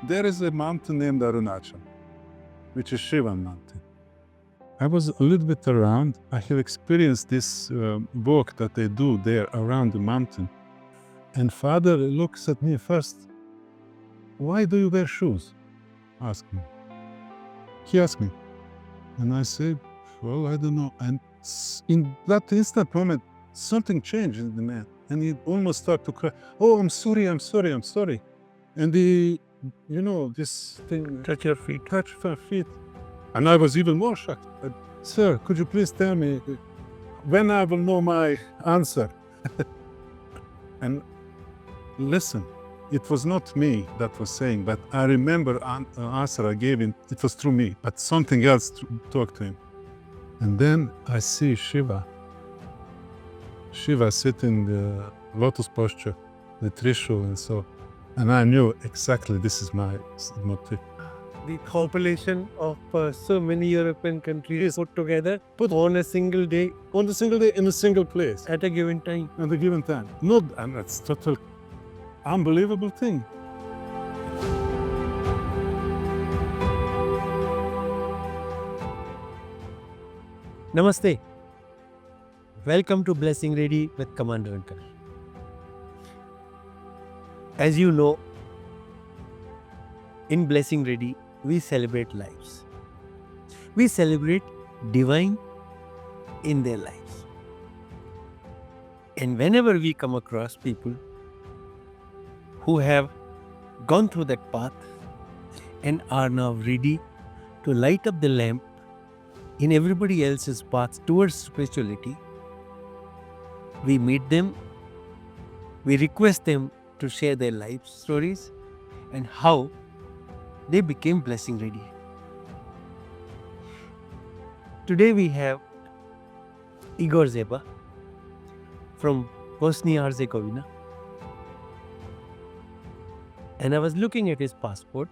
there is a mountain named Arunachala, which is Shiva mountain. I was a little bit around. I have experienced this walk that they do there around the mountain. And Father looks at me first. Why do you wear shoes? Asked me. He asked me. And I said, well, I don't know. And in that instant moment, something changed in the man. And he almost started to cry. Oh, I'm sorry. And he, this thing. Touch your feet. Touch my feet. And I was even more shocked. Sir, could you please tell me when I will know my answer? And listen, it was not me that was saying, but I remember answer I gave him. It was through me, but something else talked to him. And then I see Shiva sitting in the lotus posture, the Trishul and so. And I knew exactly this is my motive. The population of so many European countries put together on a single day In a single place. at a given time. At a given time. And that's total unbelievable thing. Namaste. Welcome to Blessing Ready with Commander Uncle. As you know, in Blessing Ready, we celebrate lives. We celebrate divine in their lives. And whenever we come across people who have gone through that path and are now ready to light up the lamp in everybody else's path towards spirituality, we meet them, we request them to share their life stories and how they became blessing ready. Today we have Igor Dzeba from Bosnia-Herzegovina, and I was looking at his passport,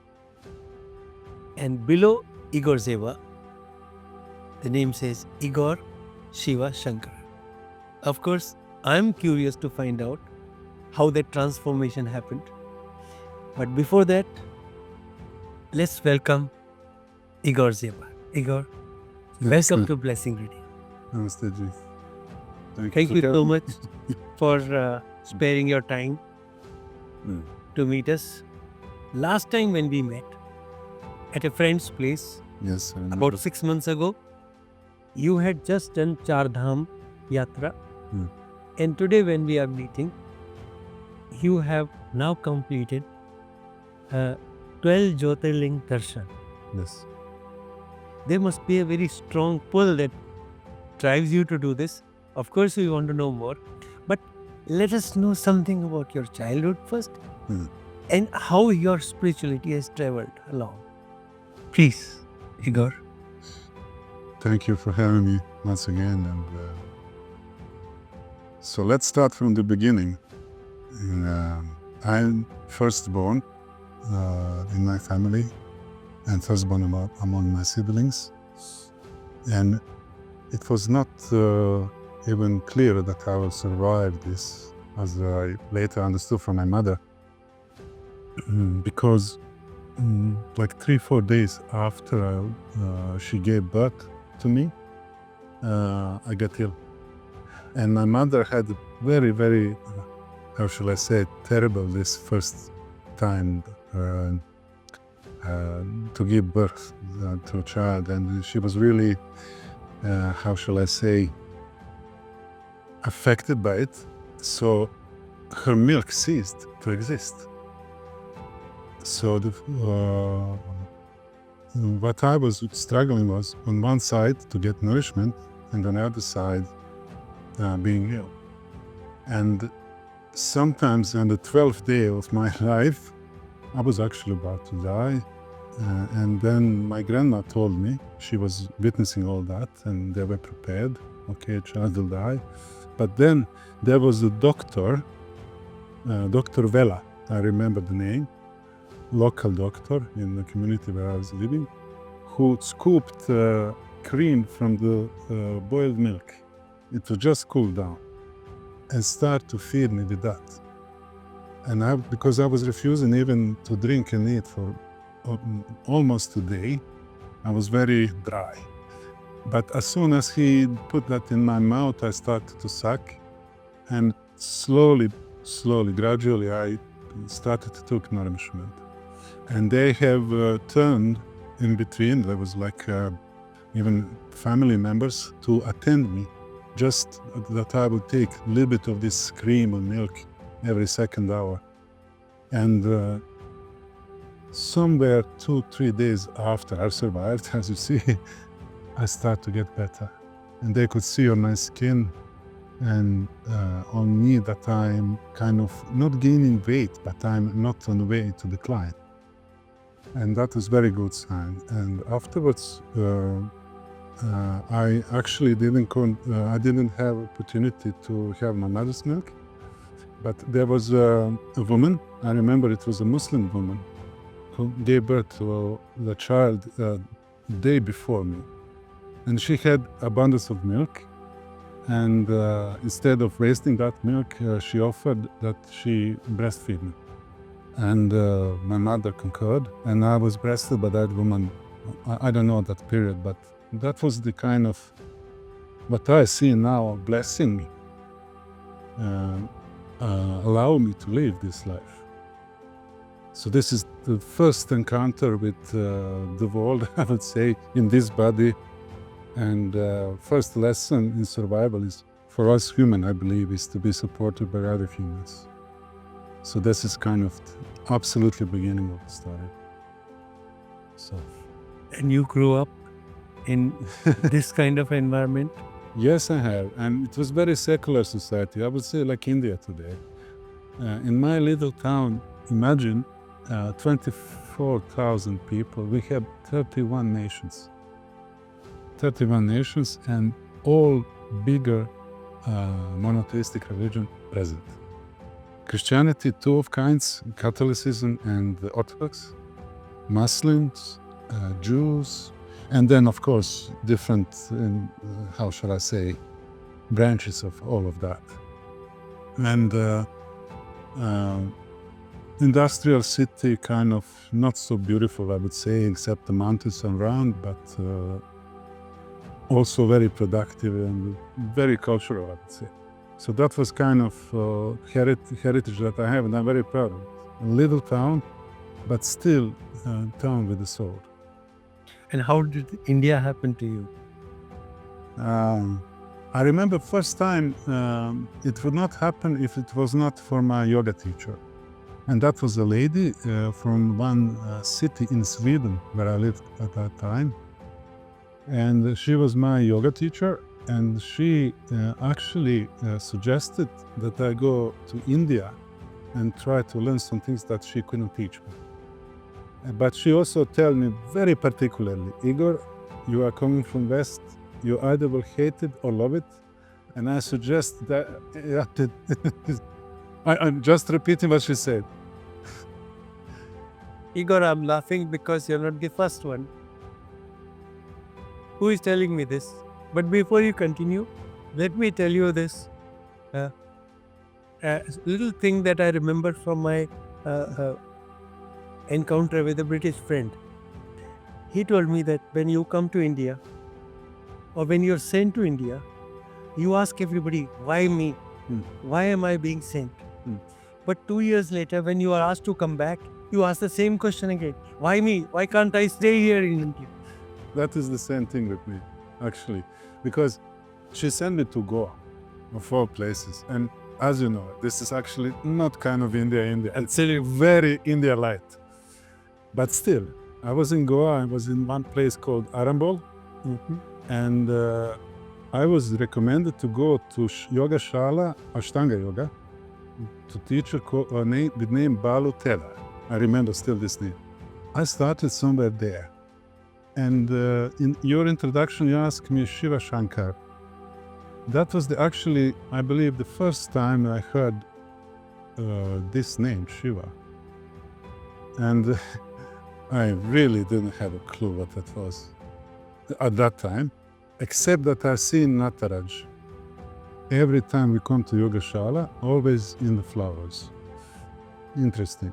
and below Igor Dzeba the name says Igor Shiva Shankar. Of course, I'm curious to find out how that transformation happened. But before that, let's welcome Igor Dzeba. Igor, welcome to Blessing Ready. Namaste, Ji. Thank you so much for sparing your time to meet us. Last time when we met at a friend's place, Yes, about 6 months ago, you had just done Char Dham Yatra. And today when we are meeting, you have now completed 12 Jyotirling Darshan. Yes. There must be a very strong pull that drives you to do this. Of course, we want to know more. But let us know something about your childhood first and how your spirituality has traveled along. Please, Igor. Thank you for having me once again. And so let's start from the beginning. I'm firstborn in my family and firstborn among my siblings. And it was not even clear that I will survive this, as I later understood from my mother, because like 3-4 days after she gave birth to me, I got ill. And my mother had very, very, how shall I say, terrible this first time to give birth to a child. And she was really, how shall I say, affected by it. So her milk ceased to exist. So what I was struggling was on one side to get nourishment and on the other side being ill. And sometimes on the 12th day of my life, I was actually about to die. And then my grandma told me, she was witnessing all that and they were prepared. Okay, child will die. But then there was a doctor, Dr. Vela, I remember the name, local doctor in the community where I was living, who scooped cream from the boiled milk. It was just cooled down and started to feed me with that. And because I was refusing even to drink and eat for almost a day. I was very dry. But as soon as he put that in my mouth, I started to suck. And slowly, gradually, I started to take nourishment. And they have turned in between. There was like even family members to attend me, just that I would take a little bit of this cream and milk every second hour. And somewhere 2-3 days after I survived, as you see, I start to get better. And they could see on my skin and on me that I'm kind of not gaining weight, but I'm not on the way to decline. And that was very good sign. And afterwards, I actually didn't have opportunity to have my mother's milk. But there was a woman, I remember it was a Muslim woman, who gave birth to the child day before me. And she had abundance of milk. And instead of wasting that milk, she offered that she breastfeed me. And my mother concurred, and I was breastfed by that woman. I don't know that period, but that was the kind of what I see now, blessing me, allow me to live this life. So this is the first encounter with the world, I would say, in this body. And first lesson in survival is, for us human, I believe, is to be supported by other humans. So this is kind of absolutely beginning of the story. So. And you grew up in this kind of environment? Yes, I have. And it was very secular society. I would say like India today. In my little town, imagine 24,000 people. We have 31 nations. 31 nations and all bigger monotheistic religion present. Christianity, two of kinds, Catholicism and the Orthodox, Muslims, Jews, and then of course different, how shall I say, branches of all of that. And industrial city, kind of not so beautiful, I would say, except the mountains around, but also very productive and very cultural, I would say. So that was kind of heritage that I have, and I'm very proud of it. A little town, but still a town with a soul. And how did India happen to you? I remember first time it would not happen if it was not for my yoga teacher. And that was a lady from one city in Sweden where I lived at that time. And she was my yoga teacher, and she actually suggested that I go to India and try to learn some things that she couldn't teach me. But she also told me very particularly, Igor, you are coming from West, you either will hate it or love it. And I suggest that, I'm just repeating what she said. Igor, I'm laughing because you're not the first one who is telling me this. But before you continue, let me tell you this little thing that I remember from my encounter with a British friend. He told me that when you come to India, or when you're sent to India, you ask everybody, why me? Why am I being sent? But 2 years later, when you are asked to come back, you ask the same question again. Why me? Why can't I stay here in India? That is the same thing with me, actually, because she sent me to Goa, of all places. And as you know, this is actually not kind of India. It's very India light. But still, I was in Goa, I was in one place called Arunachala, and I was recommended to go to Yoga Shala, Ashtanga Yoga, to teacher with name Balu Tela. I remember still this name. I started somewhere there. And in your introduction, you asked me Shiva Shankar. That was actually, I believe, the first time I heard this name, Shiva. And I really didn't have a clue what that was at that time, except that I've seen Nataraj. Every time we come to Yogashala, always in the flowers. Interesting.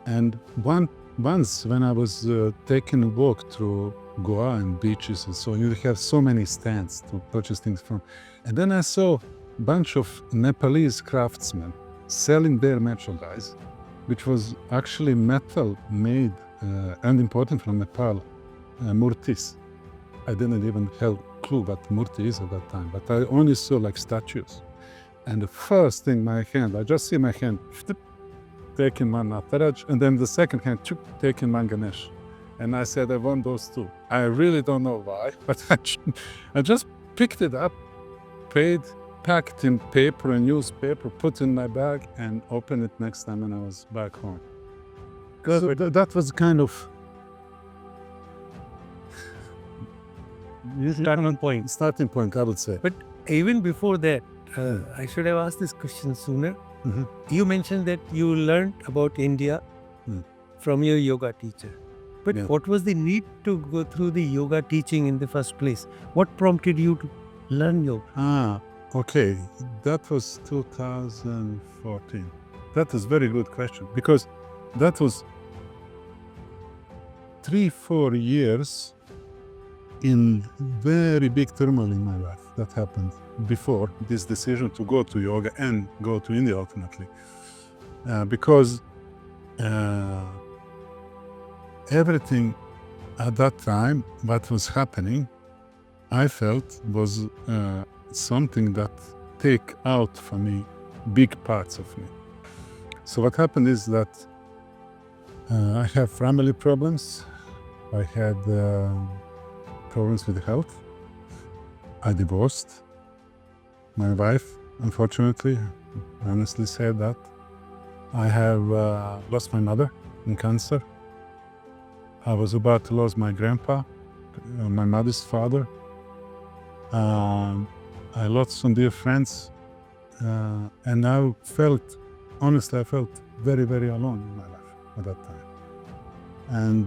And one once when I was taking a walk through Goa and beaches and so, you have so many stands to purchase things from. And then I saw a bunch of Nepalese craftsmen selling their merchandise, which was actually metal made and imported from Nepal, murtis. I didn't even have a clue what murti is at that time, but I only saw like statues. And the first thing my hand, I just see my hand taking one Nataraj, and then the second hand taking one Ganesh. And I said, I want those two. I really don't know why, but I just picked it up, paid, packed in paper and newspaper, put in my bag, and opened it next time when I was back home. So that was kind of starting point, I would say. But even before that, I should have asked this question sooner. Mhm. You mentioned that you learned about India from your yoga teacher. But Yeah. what was the need to go through the yoga teaching in the first place? What prompted you to learn yoga? Okay, that was 2014. That is very good question, because that was 3-4 years in very big turmoil in my life that happened before this decision to go to yoga and go to India ultimately. Because everything at that time, what was happening, I felt was something that take out from me big parts of me. So what happened is that I have family problems. I had problems with health. I divorced my wife, unfortunately. I honestly say that. I have lost my mother in cancer. I was about to lose my grandpa, my mother's father. I lost some dear friends. And I felt, honestly, I felt very, very alone in my life at that time. And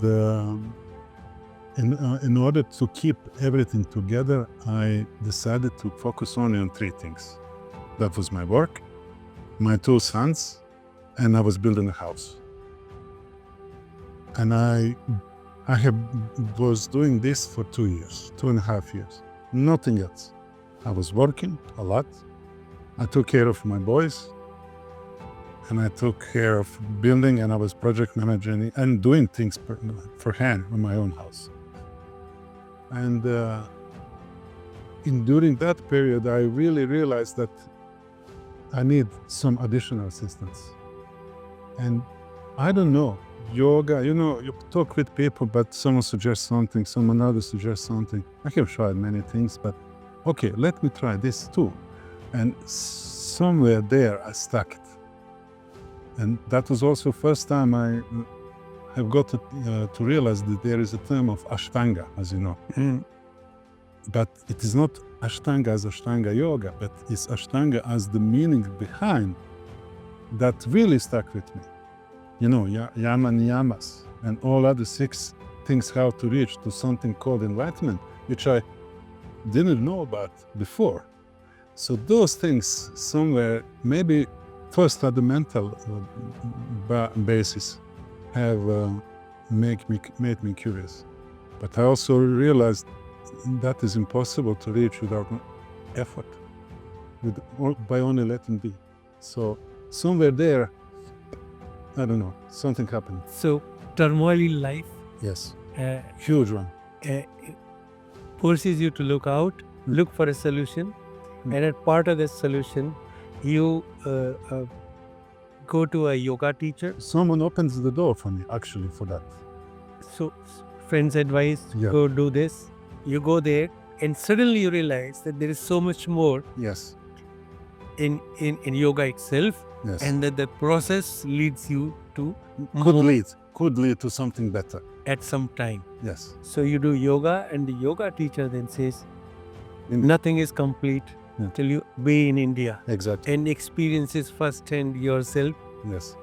in order to keep everything together, I decided to focus only on 3 things. That was my work, my 2 sons, and I was building a house. And I was doing this for 2 years, 2.5 years, nothing else. I was working a lot. I took care of my boys, and I took care of building, and I was project managing and doing things for hand in my own house. And during that period, I really realized that I need some additional assistance. And I don't know, yoga, you talk with people, but someone suggests something, someone else suggests something. I have tried many things, but okay, let me try this too. And somewhere there, I stuck it. And that was also first time I have got to realize that there is a term of Ashtanga, as you know. But it is not Ashtanga as Ashtanga yoga, but it's Ashtanga as the meaning behind that really stuck with me. Yama Niyamas and all other 6 things how to reach to something called enlightenment, which I didn't know about before. So those things somewhere, maybe first at the mental basis, have made me curious. But I also realized that is impossible to reach without effort, by only letting be. So somewhere there, I don't know, something happened. So, turmoil in life Yes, huge one. forces you to look out, look for a solution, and as part of this solution, you go to a yoga teacher. Someone opens the door for me, actually, for that. So, friends advise, Yeah. go do this. You go there, and suddenly you realize that there is so much more Yes, in yoga itself, yes. and that the process leads you to Could lead to something better. at some time. Yes. So you do yoga, and the yoga teacher then says, In- nothing is complete Yeah. till you be in India Exactly. and experiences firsthand yourself. Yes.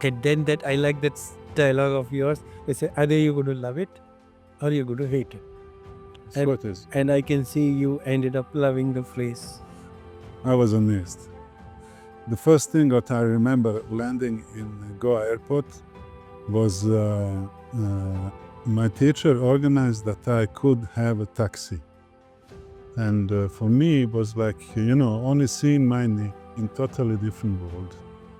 And then that, I like that dialogue of yours. They say, either you're going to love it or you're going to hate it. That's what it is. And I can see you ended up loving the place. I was amazed. The first thing that I remember landing in Goa airport, was my teacher organized that I could have a taxi. And for me, it was like, only seeing my name in totally different world.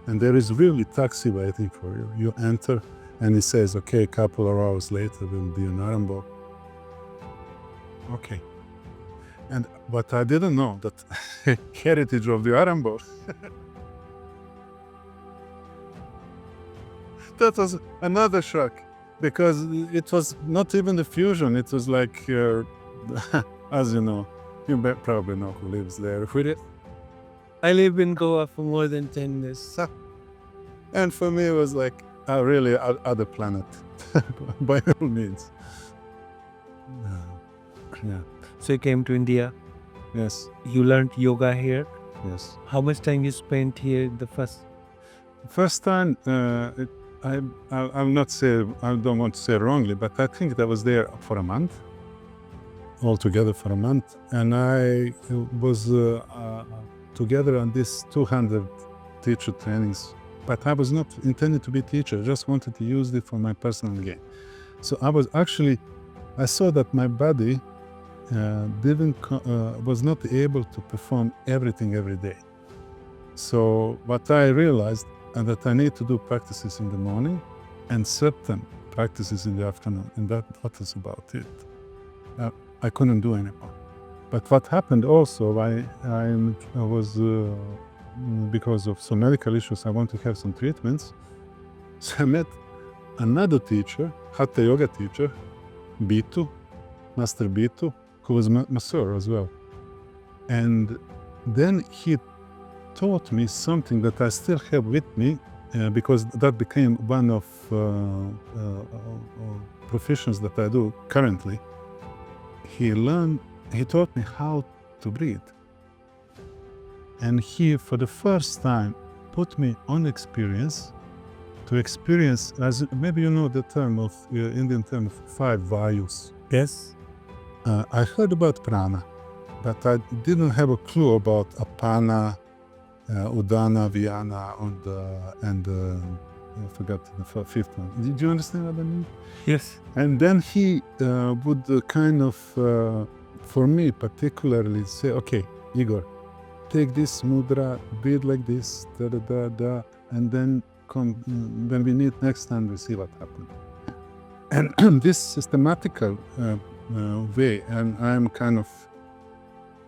And there is really taxi waiting for you. You enter and it says, okay, a couple of hours later we'll be in Arunachala. Okay. But I didn't know that heritage of the Arunachala. That was another shock, because it was not even the fusion. It was like, as you know, you probably know who lives there. I live in Goa for more than 10 years. And for me, it was like really other planet, by all means. Yeah. So you came to India. Yes. You learned yoga here. Yes. How much time you spent here the First time, I'll not say, I don't want to say wrongly, but I think I was there for a month, altogether for a month. And I was together on this 200 teacher trainings, but I was not intended to be a teacher. I just wanted to use it for my personal gain. So I saw that my body was not able to perform everything every day. So what I realized that I need to do practices in the morning and certain practices in the afternoon, and that was about it. I couldn't do anymore. But what happened also, I was, because of some medical issues, I want to have some treatments. So I met another teacher, Hatha Yoga teacher, Bitu, Master Bitu, who was masseur as well. And then he taught me something that I still have with me, because that became one of professions that I do currently. He taught me how to breathe. And he, for the first time, put me on experience, as maybe you know the term of, Indian term of 5 vayus. Yes. I heard about prana, but I didn't have a clue about apana, udana, vyana, and I forgot the 5th one. Did you understand what I mean? Yes. And then he would kind of, for me particularly, say, okay, Igor, take this mudra, breathe like this, da da da da, and then come, when we meet next time, we see what happened. And this systematical way, and I'm kind of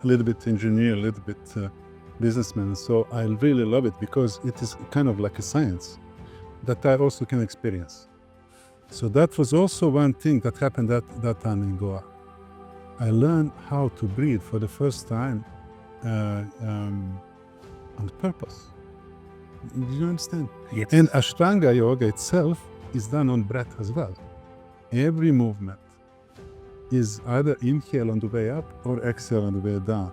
a little bit engineer, a little bit businessman, so I really love it because it is kind of like a science that I also can experience. So that was also one thing that happened at that time in Goa. I learned how to breathe for the first time on purpose. Do you understand? Yes. And Ashtanga yoga itself is done on breath as well. Every movement is either inhale on the way up or exhale on the way down.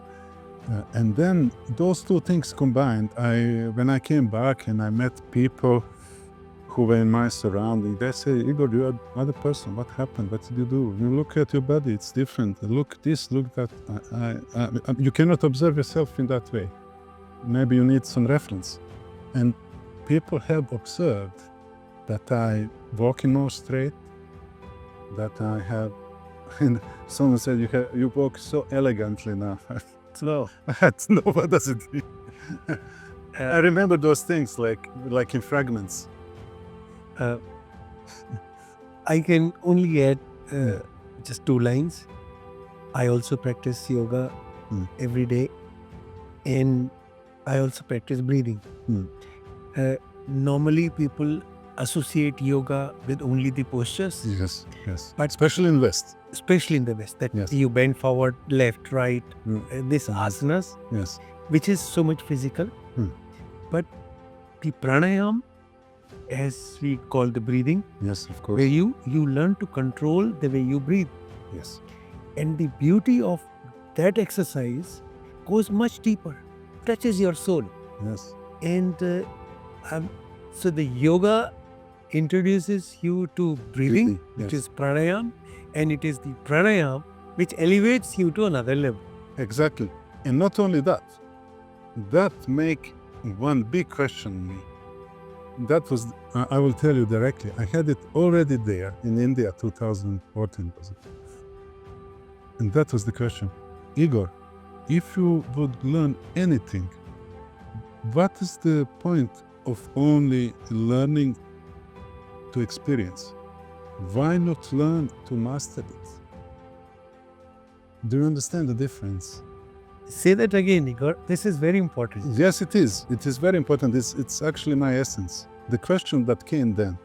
And then those two things combined, when I came back and I met people who were in my surrounding, they say, Igor, you are another person. What happened? What did you do? You look at your body, it's different. Look this, look that. You cannot observe yourself in that way. Maybe you need some reference. And people have observed that I walk in more straight, that I have, and someone said, you walk so elegantly now. Slow. No, what does it mean? I remember those things like in fragments. I can only add just 2 lines. I also practice yoga every day, and I also practice breathing. Normally people associate yoga with only the postures. Yes, yes. But especially in West. Especially in the West, that Yes. you bend forward, left, right, this asanas, Yes. which is so much physical. But the pranayam, as we call the breathing, Yes, of course. where you learn to control the way you breathe. Yes. And the beauty of that exercise goes much deeper, touches your soul. Yes. And so the yoga introduces you to breathing, which yes. is pranayam, and it is the pranayam which elevates you to another level. Exactly. And not only that, that make one big question in me. that was, I will tell you directly, I had it already there in India, 2014 was it? And that was the question. Igor, if you would learn anything, what is the point of only learning to experience? Why not learn to master it? Do you understand the difference? Say that again, Igor. This is very important. Yes, it is. It is very important. It's actually my essence. The question that came then,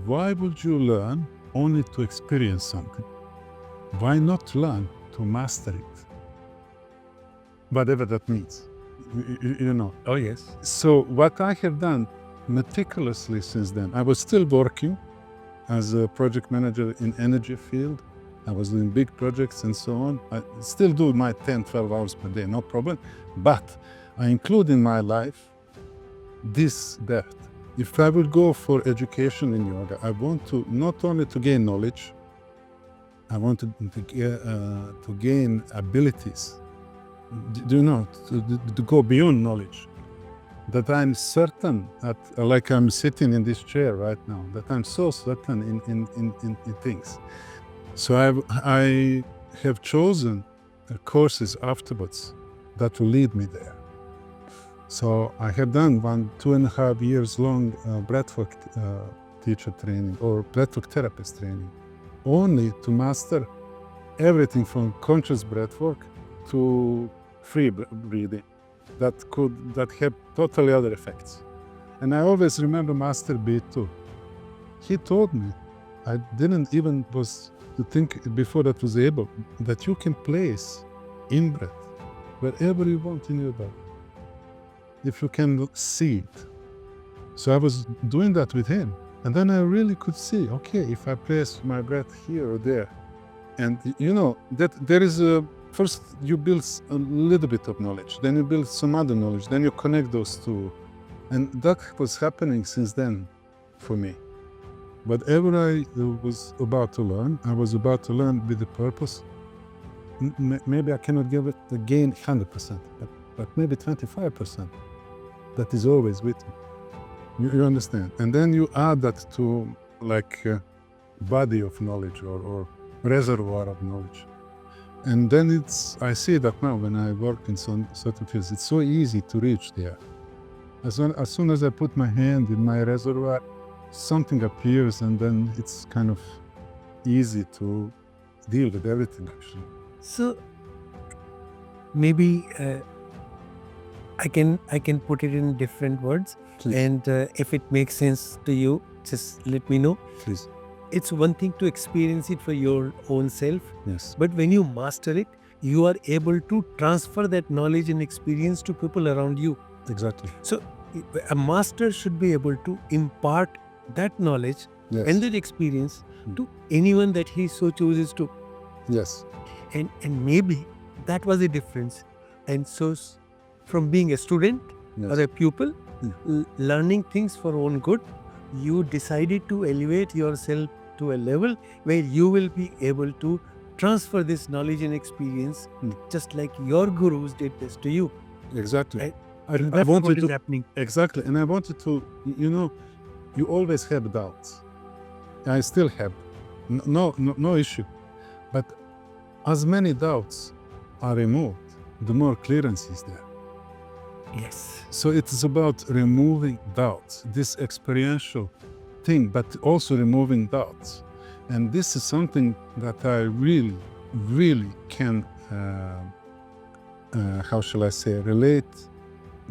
why would you learn only to experience something? Why not learn to master it? Whatever that means, you know. Oh, yes. So what I have done meticulously since then, I was still working as a project manager in energy field. I was doing big projects and so on. I still do my 10, 12 hours per day, no problem. But I include in my life this depth. If I will go for education in yoga, I want to not only to gain knowledge, I want to gain abilities. Do you know, to go beyond knowledge. That I'm certain, like I'm sitting in this chair right now, that I'm so certain in things. So I have chosen courses afterwards that will lead me there. So I have done 2.5 years long breathwork teacher training or breathwork therapist training, only to master everything from conscious breathwork to free breathing that have totally other effects. And I always remember Master B too. He told me, I didn't even was to think before that was able, that you can place in-breath wherever you want in your body, if you can see it. So I was doing that with him. And then I really could see, okay, if I place my breath here or there, and you know, that there is first you build a little bit of knowledge, then you build some other knowledge, then you connect those two. And that was happening since then for me. Whatever I was about to learn, I was about to learn with the purpose. Maybe I cannot give it the gain 100%, but maybe 25%. That is always with me. You understand? And then you add that to like a body of knowledge or reservoir of knowledge. And then I see that now when I work in some certain fields, it's so easy to reach there. As soon as I put my hand in my reservoir, something appears and then it's kind of easy to deal with everything actually. So maybe I can put it in different words. Please. And if it makes sense to you, just let me know. Please. It's one thing to experience it for your own self, Yes. but when you master it, you are able to transfer that knowledge and experience to people around you. Exactly. So a master should be able to impart that knowledge Yes. and that experience to anyone that he so chooses to. Yes. And maybe that was the difference. And so from being a student Yes. or a pupil, learning things for own good, you decided to elevate yourself to a level where you will be able to transfer this knowledge and experience just like your gurus did this to you. Exactly. I That's wanted what is to happening. Exactly. And I wanted to, you know, you always have doubts. I still have. No issue. But as many doubts are removed, the more clearance is there. Yes. So it is about removing doubts, this experiential thing, but also removing doubts. And this is something that I really, really can, how shall I say, relate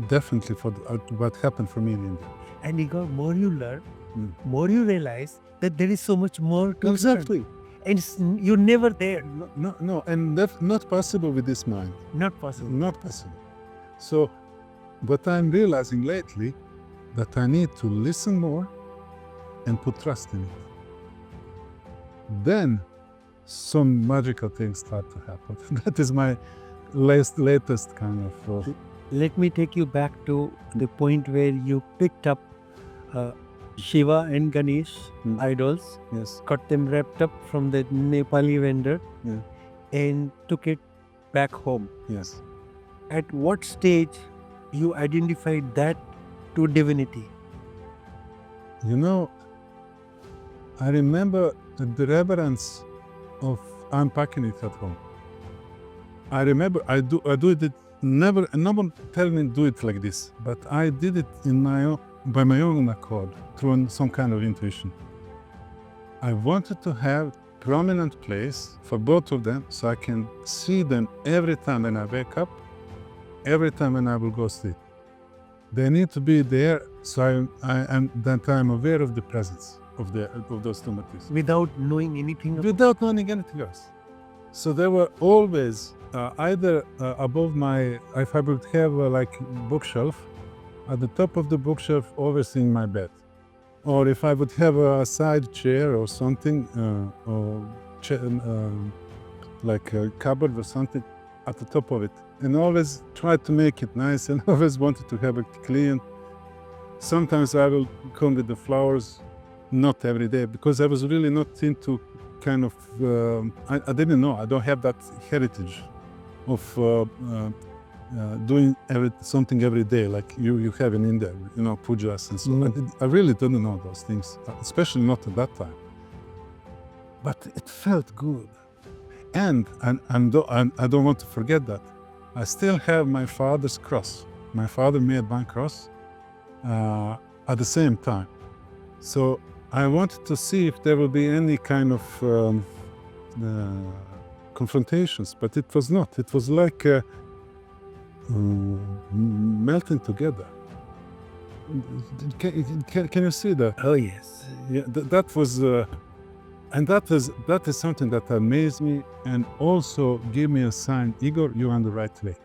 definitely for what happened for me in India. And Igor, more you learn, more you realize that there is so much more to Exactly. learn. And you're never there. No, and that's not possible with this mind. Not possible. Not possible. So, what I'm realizing lately, that I need to listen more and put trust in it. Then, some magical things start to happen. That is my latest kind of... Let me take you back to the point where you picked up Shiva and Ganesh idols, Yes. got them wrapped up from the Nepali vendor, Yeah. and took it back home. Yes. At what stage you identified that to divinity? You know, I remember the reverence of unpacking it at home. I remember I do it never. No one tell me do it like this, but I did it by my own accord through some kind of intuition. I wanted to have prominent place for both of them, so I can see them every time when I wake up, every time when I will go sleep. They need to be there, so I'm aware of the presence of those two motifs. Without knowing anything Without knowing anything else. So they were always either above my, if I would have like bookshelf, at the top of the bookshelf, always in my bed. Or if I would have a side chair or something, like a cupboard or something, at the top of it. And always try to make it nice and always wanted to have it clean. Sometimes I will come with the flowers, not every day, because I was really not into kind of, I didn't know, I don't have that heritage of doing something every day like you have in India, pujas and so on. I really didn't know those things, especially not at that time. But it felt good. And I don't want to forget that. I still have my father's cross. My father made one cross at the same time. So I wanted to see if there will be any kind of confrontations, but it was not. It was like melting together. Can you see that? Oh yes. Yeah, that was, and that is something that amazed me and also gave me a sign, Igor, you're on the right way.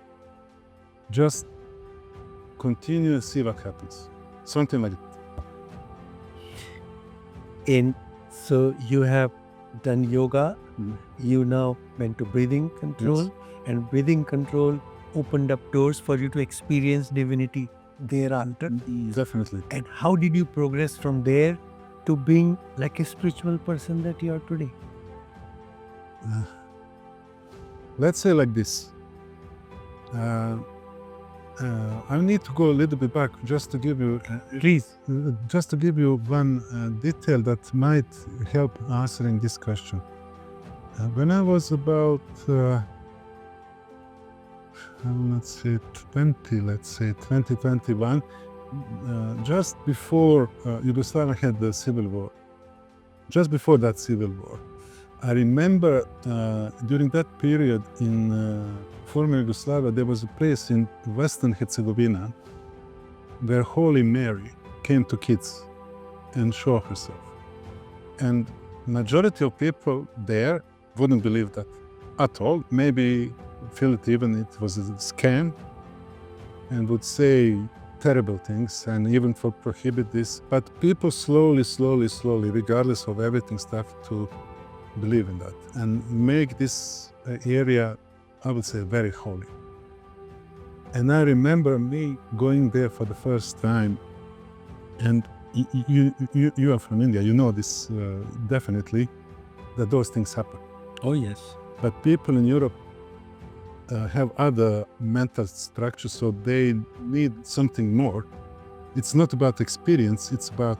Just continue and see what happens. Something like that. So you have done yoga, you now went to breathing control, Yes. and breathing control opened up doors for you to experience divinity thereafter. Definitely. And how did you progress from there to being like a spiritual person that you are today? Let's say like this. I need to go a little bit back just to give you, Please. just to give you one detail that might help answering this question. When I was about, let's say 2021, just before Yugoslavia had the civil war, just before that civil war, I remember during that period in former Yugoslavia, there was a place in Western Herzegovina where Holy Mary came to kids and showed herself. And majority of people there wouldn't believe that at all. Maybe feel it even it was a scam and would say terrible things and even for prohibit this. But people slowly, regardless of everything, started to believe in that and make this area, I would say, very holy. And I remember me going there for the first time, and you are from India, you know this definitely, that those things happen. Oh yes. But people in Europe have other mental structures, so they need something more. It's not about experience, it's about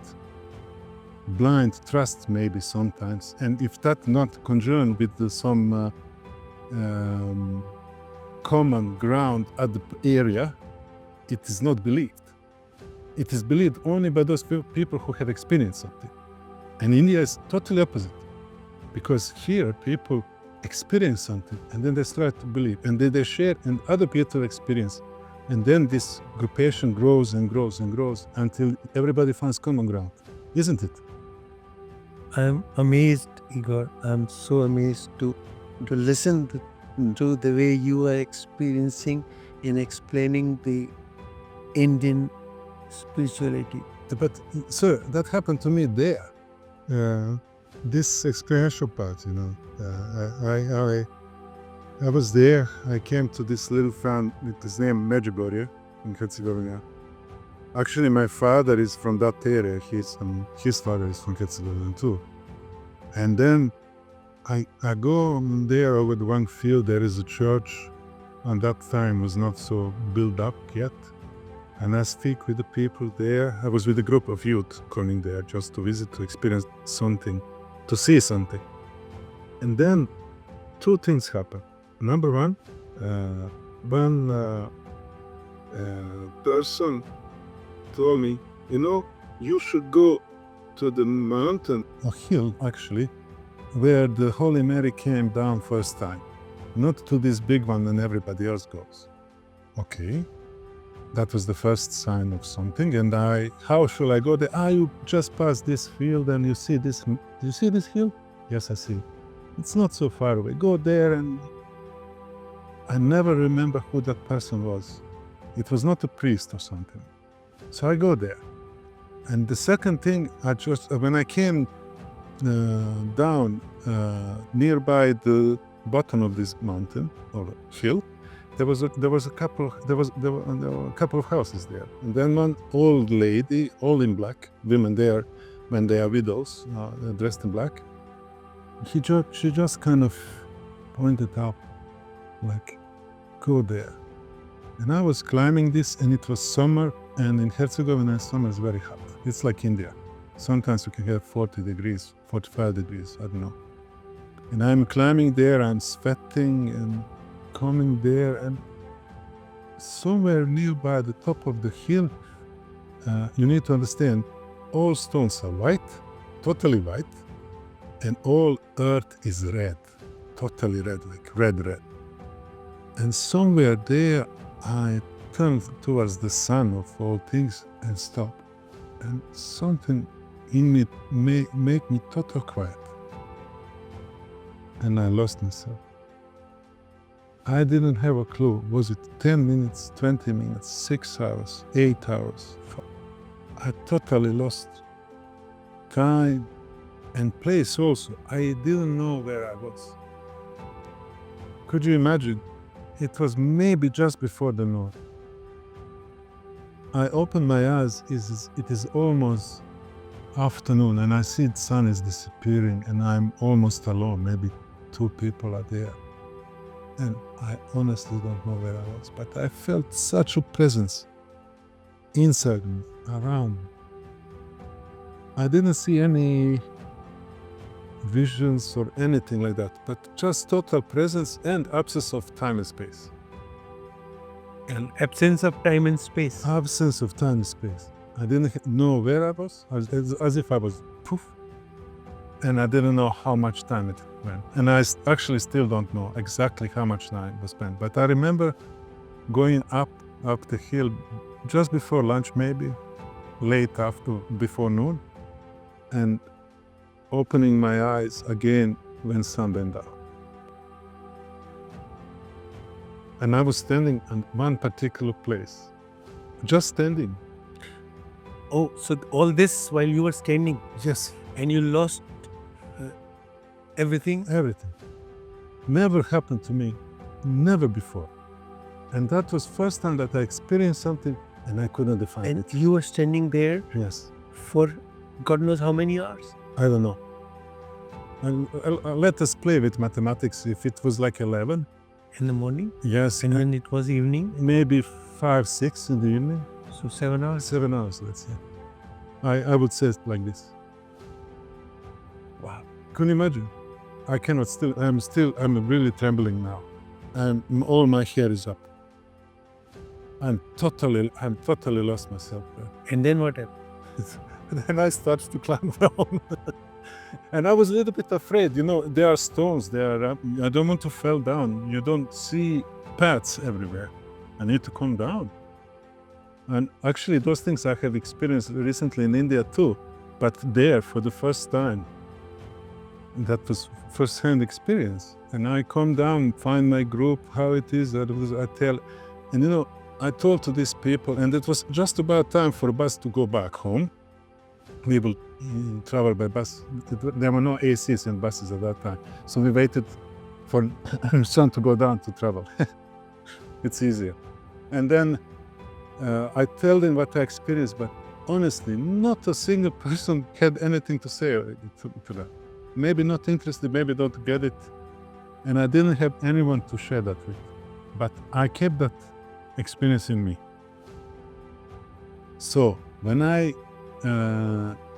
blind trust maybe sometimes. And if that not conjoined with some common ground at the area, it is not believed. It is believed only by those people who have experienced something. And India is totally opposite, because here people experience something and then they start to believe and then they share and other people experience. And then this groupation grows and grows and grows until everybody finds common ground, isn't it? I'm amazed, Igor. I'm so amazed to listen to the way you are experiencing and explaining the Indian spirituality. But sir, that happened to me there. This experiential part, I was there. I came to this little town with his name Medjugorje in Herzegovina. Actually, my father is from that area. His father is from Herzegovina too. And then I go there over the one field. There is a church. And that time was not so built up yet. and I speak with the people there. I was with a group of youth coming there just to visit, to experience something, to see something. And then two things happen. Number one, one person told me, you should go to the mountain, a hill actually, where the Holy Mary came down first time, not to this big one and everybody else goes. Okay, that was the first sign of something. And how shall I go there? You just pass this field and you see this. Do you see this hill? Yes, I see. It's not so far away. Go there. And I never remember who that person was. It was not a priest or something. So I go there. And the second thing, when I came down nearby the bottom of this mountain or hill, there were a couple of houses there. And then one old lady, all in black, women there, when they are widows, dressed in black, she just kind of pointed out, like, go there. And I was climbing this, and it was summer, and in Herzegovina, summer is very hot. It's like India. Sometimes you can have 40 degrees, 45 degrees, I don't know. And I'm climbing there, I'm sweating and coming there, and somewhere nearby the top of the hill, you need to understand, all stones are white, totally white, and all earth is red, totally red, like red. And somewhere there, I turned towards the sun of all things and stopped. And something in me make me total quiet. And I lost myself. I didn't have a clue. Was it 10 minutes, 20 minutes, 6 hours, 8 hours? I totally lost time and place also. I didn't know where I was. Could you imagine? It was maybe just before the noon. I opened my eyes, it is almost afternoon, and I see the sun is disappearing, and I'm almost alone, maybe 2 people are there. And I honestly don't know where I was, but I felt such a presence inside me, around me. I didn't see any visions or anything like that, but just total presence and absence of time and space. An absence of time and space. Absence of time and space. I didn't know where I was, as if I was poof. And I didn't know how much time it went. And I actually still don't know exactly how much time was spent. But I remember going up the hill just before lunch, maybe late before noon, and opening my eyes again when sun went down. And I was standing in one particular place, just standing. Oh, so all this while you were standing? Yes. And you lost everything? Everything. Never happened to me, never before. And that was first time that I experienced something and I couldn't define it. And you were standing there? Yes. For God knows how many hours? I don't know. Let us play with mathematics. If it was like 11. In the morning? Yes. And when it was evening? Maybe 5, 6 in the evening. So 7 hours? 7 hours, let's say. I would say it like this. Wow. Can you imagine? I cannot I'm really trembling now. All my hair is up. I'm totally lost myself. And then what happened? And then I started to climb down. And I was a little bit afraid, there are stones there. I don't want to fall down. You don't see paths everywhere. I need to come down. And actually those things I have experienced recently in India too, but there for the first time. That was first-hand experience. And I come down, find my group, how it is, I tell. And I told to these people, and it was just about time for a bus to go back home. We will travel by bus. There were no ACs in buses at that time. So we waited for sun to go down to travel. It's easier. And then I tell them what I experienced, but honestly, not a single person had anything to say to that. Maybe not interested, maybe don't get it. And I didn't have anyone to share that with. But I kept that experience in me. So when I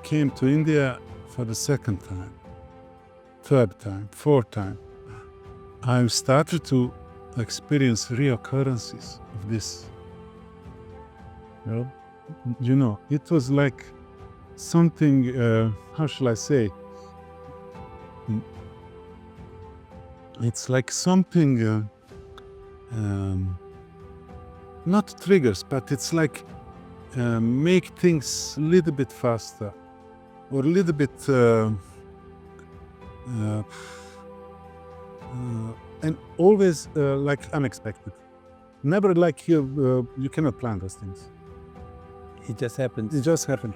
came to India for the second time, third time, fourth time, I started to experience reoccurrences of this. You know, it was like something, how shall I say? It's like something, not triggers, but it's like make things a little bit faster or a little bit and always like unexpected. Never like you cannot plan those things. It just happens. It just happened.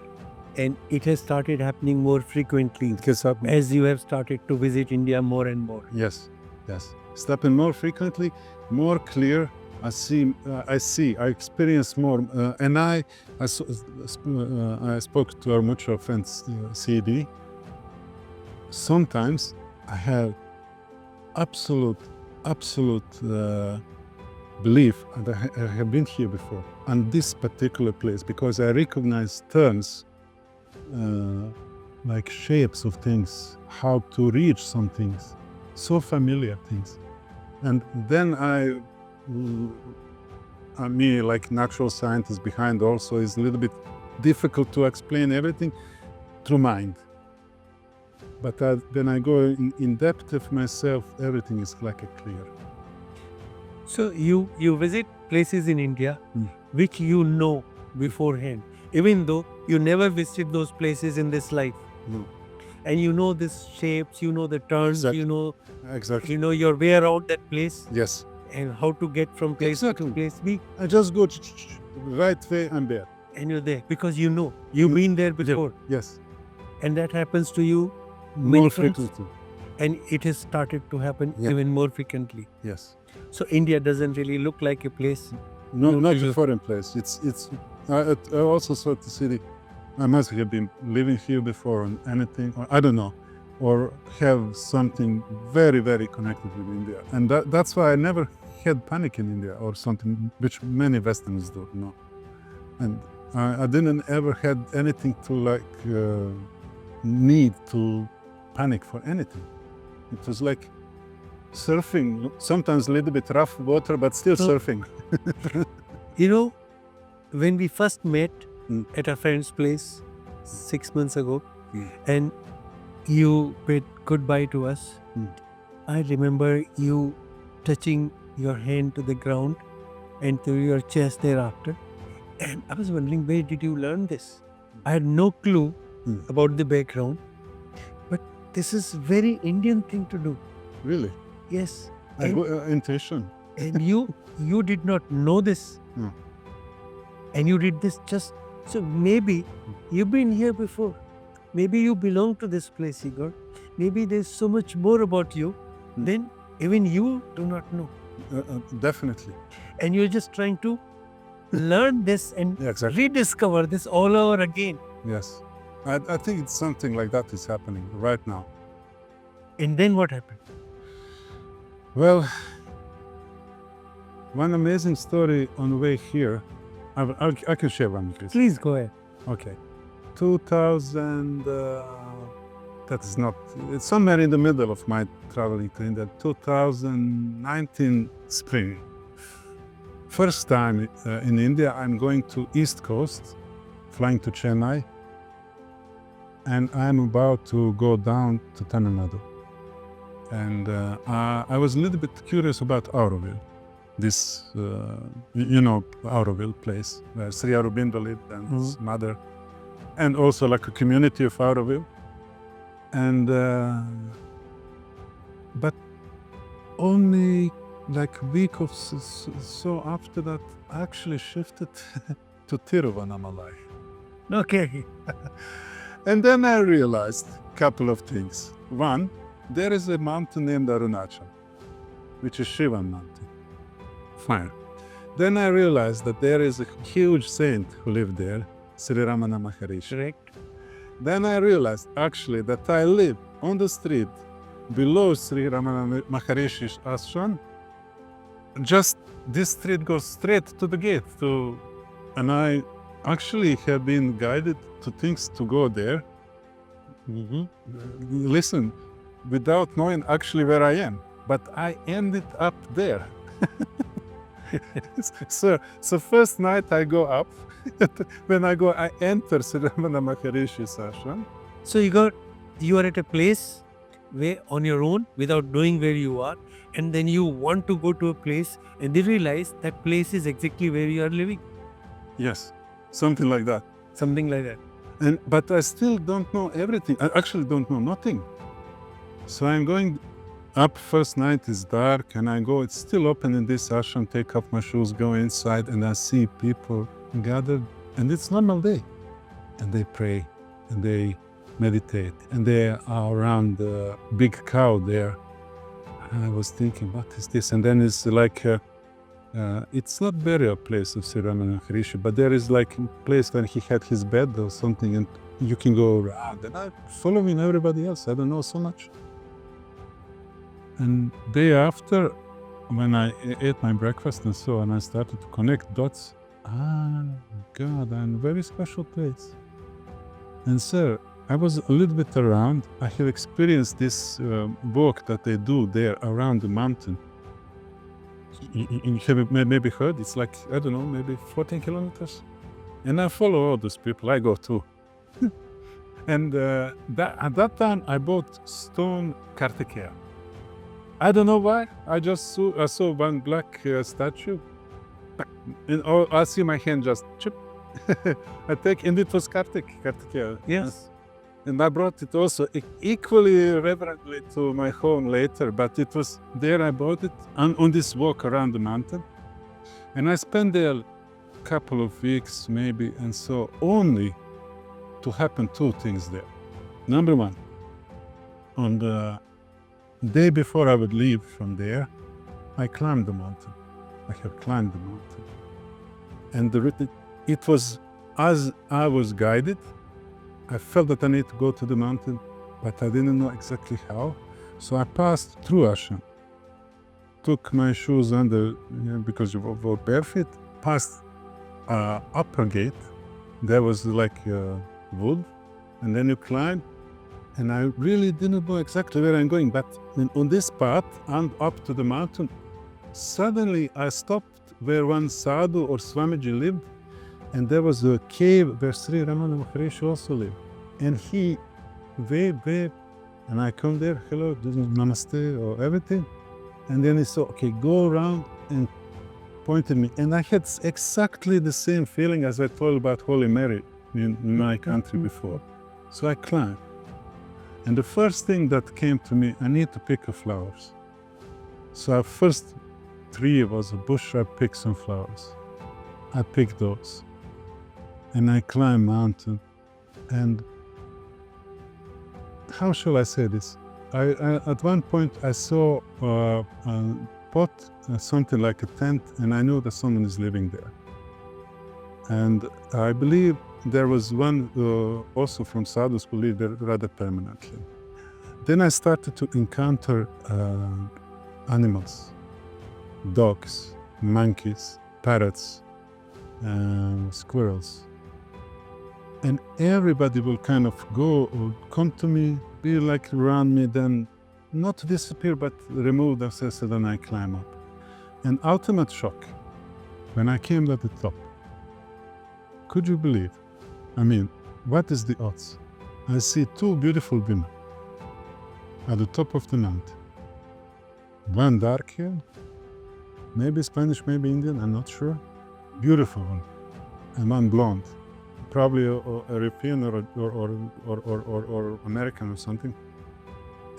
And it has started happening more frequently It has happened. as you have started to visit India more and more. Yes, yes. It's happened more frequently, more clear. I experience more. And I spoke to our mutual friend CD. Sometimes I have absolute belief that I have been here before on this particular place, because I recognize turns, like shapes of things, how to reach some things, so familiar things. And then me, like natural scientist behind also, is a little bit difficult to explain everything through mind. But when I go in depth of myself, everything is like a clear. So you visit places in India which you know beforehand, even though you never visited those places in this life. No. And you know these shapes, you know the turns, Exactly. you know Exactly. your way around that place Yes. and how to get from place Exactly. to place B, I just go right way, I'm there. and you're there because you know you've been there before. Yes. And that happens to you More many times, frequently. and it has started to happen Yeah. even more frequently. Yes. So India doesn't really look like a place. No, No, not you- a foreign place. I also saw the city. I must have been living here before or anything, or I don't know, or have something very, very connected with India. And that's why I never had panic in India or something, which many Westerners do, you know. And I didn't ever had anything to like need to panic for anything. It was like surfing, sometimes a little bit rough water, but still So- surfing. You know, when we first met Mm. at a friend's place 6 months ago, Mm. and you bid goodbye to us, Mm. I remember you touching your hand to the ground and to your chest thereafter. And I was wondering, where did you learn this? I had no clue Mm. about the background, but this is very Indian thing to do. Really? Yes. I And- go, intuition. And you did not know this. No. And you did this just so maybe you've been here before. Maybe you belong to this place, Igor. Maybe there's so much more about you than even you do not know. Definitely. And you're just trying to learn this and Yeah, exactly. rediscover this all over again. Yes. I think it's something like that is happening right now. And then what happened? Well, one amazing story on the way here. I can share one with you. Please go ahead. Okay. 2000, that is not, it's somewhere in the middle of my traveling to India, 2019 spring. First time in India, I'm going to East Coast, flying to Chennai, and I'm about to go down to Tamil Nadu. And I was a little bit curious about Auroville, this, Auroville place where Sri Aurobindo lived and his mother, and also like a community of Auroville. And, but only like a week of so after that, I actually shifted to Tiruvannamalai. Okay. And then I realized a couple of things. One, there is a mountain named Arunachala, which is Shivan mountain. Fine. Then I realized that there is a huge saint who lived there, Sri Ramana Maharishi. Correct. Then I realized actually that I live on the street below Sri Ramana Maharishi's ashram. Just this street goes straight to the gate and I actually have been guided to things to go there. Listen, without knowing actually where I am, but I ended up there. So first night I go up. When I go, I enter Sri Ramana Maharishi's ashram. So you are at a place where on your own without knowing where you are, and then you want to go to a place and you realize that place is exactly where you are living. Yes, something like that. Something like that. But I still don't know everything. I actually don't know nothing. So I'm going up, first night is dark, and I go, it's still open in this ashram, take off my shoes, go inside, and I see people gathered, and it's normal day. And they pray, and they meditate, and they are around the big cow there. And I was thinking, what is this? And then it's like, it's not burial place of Sri Ramana Maharishi, but there is like a place where he had his bed or something, and you can go around. And I'm following everybody else. I don't know so much. And day after, when I ate my breakfast and so on, I started to connect dots. God, I'm a very special place. And sir, I was a little bit around. I have experienced this walk that they do there around the mountain. You have maybe heard, it's like, I don't know, maybe 14 kilometers. And I follow all those people, I go too. And at that time, I bought stone Kartikeya. I don't know why, I saw one black statue. And I see my hand just chip. I take, and it was Kartikeya. Yes. And I brought it also equally reverently to my home later, but it was there I bought it on this walk around the mountain. And I spent there a couple of weeks maybe, and so only to happen two things there. Number one, on the day before I would leave from there, I climbed the mountain. I have climbed the mountain. And it was as I was guided. I felt that I need to go to the mountain, but I didn't know exactly how. So I passed through ashram, took my shoes under, because you were barefoot, passed upper gate. There was like wood, and then you climb. And I really didn't know exactly where I'm going, but on this path and up to the mountain, suddenly I stopped where one sadhu or Swamiji lived, and there was a cave where Sri Ramana Maharishi also lived. And he waved, and I come there, hello, namaste, or everything. And then he said, okay, go around, and pointed me. And I had exactly the same feeling as I told about Holy Mary in my country before. So I climbed. And the first thing that came to me, I need to pick flowers. So our first tree was a bush, I picked some flowers. I picked those. And I climbed mountain. And how shall I say this? At one point I saw a pot, something like a tent, and I knew that someone is living there. And I believe there was one also from sadhus who lived there rather permanently. Then I started to encounter animals, dogs, monkeys, parrots, squirrels. And everybody will kind of go or come to me, be like around me, then not disappear, but remove themselves, and then I climb up. An ultimate shock, when I came to the top, could you believe? I mean, what is the odds? I see two beautiful women at the top of the mountain. One dark hair, maybe Spanish, maybe Indian, I'm not sure. Beautiful one. And one blonde, probably a European or American or something.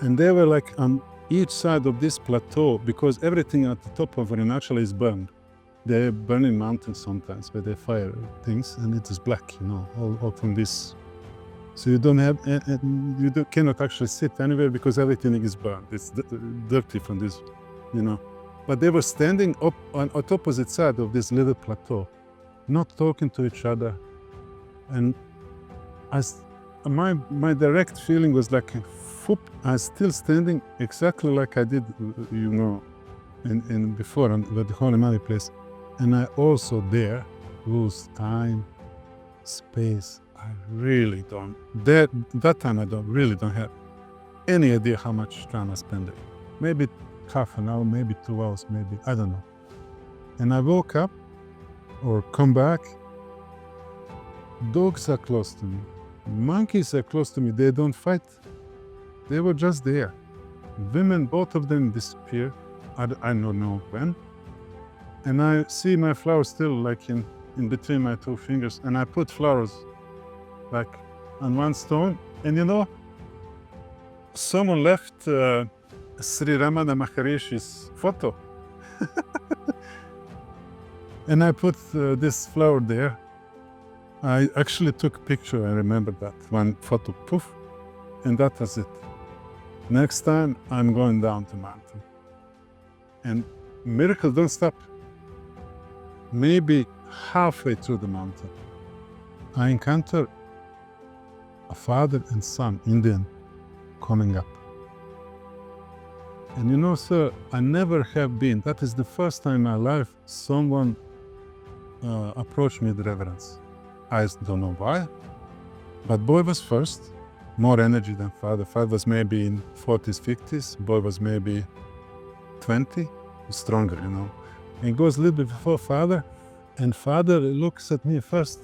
And they were like on each side of this plateau, because everything at the top of Arunachala is burned. They burn in mountains sometimes where they fire things, and it is black, all from this. So you don't have, cannot actually sit anywhere because everything is burned. It's dirty from this, But they were standing up on opposite side of this little plateau, not talking to each other. And my direct feeling was like, I was still standing exactly like I did, in before at the Holy Mary place. And I also there lose time, space. I really don't. That time I really don't have any idea how much time I spent there. Maybe half an hour, maybe 2 hours, maybe, I don't know. And I woke up or come back, dogs are close to me. Monkeys are close to me. They don't fight. They were just there. Women, both of them disappear. I don't know when. And I see my flowers still like in between my two fingers. And I put flowers like on one stone. And you know, someone left Sri Ramana Maharishi's photo. And I put this flower there. I actually took a picture, I remember that. One photo, poof, and that was it. Next time, I'm going down the mountain. And miracles don't stop. Maybe halfway through the mountain, I encounter a father and son, Indian, coming up. And you know, sir, I never have been, that is the first time in my life someone approached me with reverence. I don't know why, but boy was first, more energy than father. Father was maybe in 40s, 50s, boy was maybe 20, stronger, you know. And goes a little bit before father, and father looks at me first.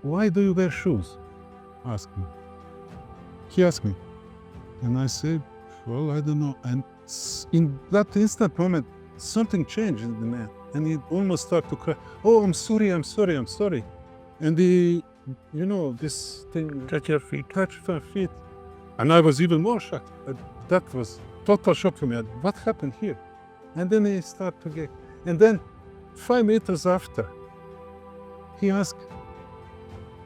Why do you wear shoes? Ask me. He asked me. And I said, well, I don't know. And in that instant moment, something changed in the man. And he almost started to cry. Oh, I'm sorry. And the, you know, this thing. Touch your feet. Touch my feet. And I was even more shocked. That was total shock for me. What happened here? And then he started to get. And then 5 meters after, he asked,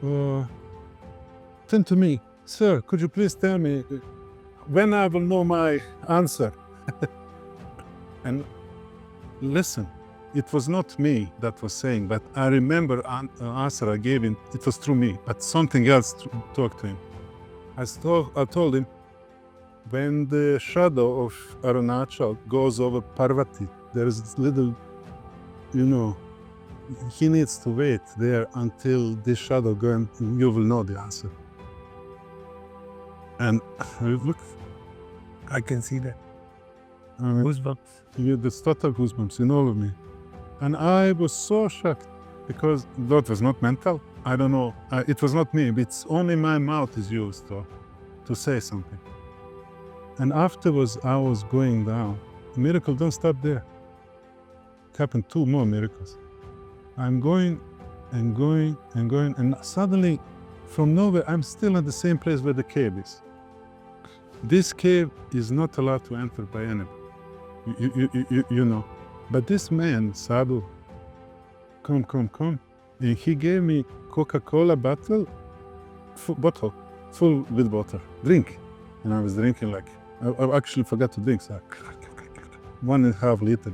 turn to me, sir, could you please tell me when I will know my answer? And listen. It was not me that was saying, but I remember answer I gave him, it was through me, but something else talked to him. I told him, when the shadow of Arunachala goes over Parvati, there is this little, you know, he needs to wait there until this shadow goes, and you will know the answer. And look, I can see that. Goosebumps. There's total goosebumps in all of me. And I was so shocked because that was not mental. I don't know. It was not me. It's only my mouth is used to say something. And afterwards, I was going down. The miracle don't stop there. It happened 2 more miracles. I'm going and going and going. And suddenly, from nowhere, I'm still at the same place where the cave is. This cave is not allowed to enter by anybody. You know. But this man, Sadhu, come. And he gave me Coca-Cola bottle full with water. Drink. And I was drinking like, I actually forgot to drink. So 1.5 liter.